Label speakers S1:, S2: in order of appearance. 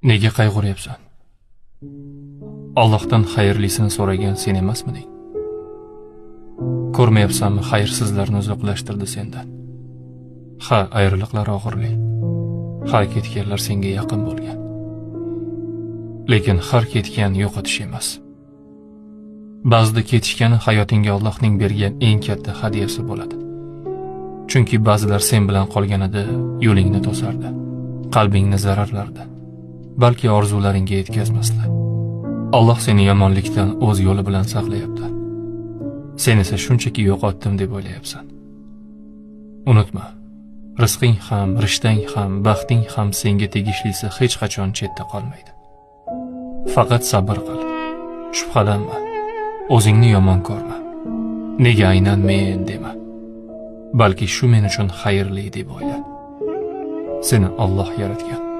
S1: Nega qayg'uryapsan? Allohdan xayrlisini so'ragan sen emasmiding? Ko'rmayapsanmi, xayrsizlarni uzoqlashtirdi sendan. Ha, ayriliqlar og'irli. Ha, ketganlar senga yaqin bo'lgan. Lekin har ketgan yo'qotish emas. Ba'zida ketishgani hayotingga Allohning bergan eng katta hadyasi bo'ladi. Chunki ba'zilar sen bilan qolganida yo'lingni to'sardi, qalbingni zararlardi, balki orzularingga yetkazmasdi. Alloh seni yomonlikdan o'z yo'li bilan saqlayapti. Sen esa shunchaki yo'qotdim deb o'ylayapsan. Unutma, rizqing ham, rishtang ham, baxting ham senga tegishlisi hech qachon chetda qolmaydi. Faqat sabr qil, shubhalanma, o'zingni yomon ko'rma. Nega aynan men dema, balki shu men uchun xayrli deb o'yla. Seni Alloh yaratgan.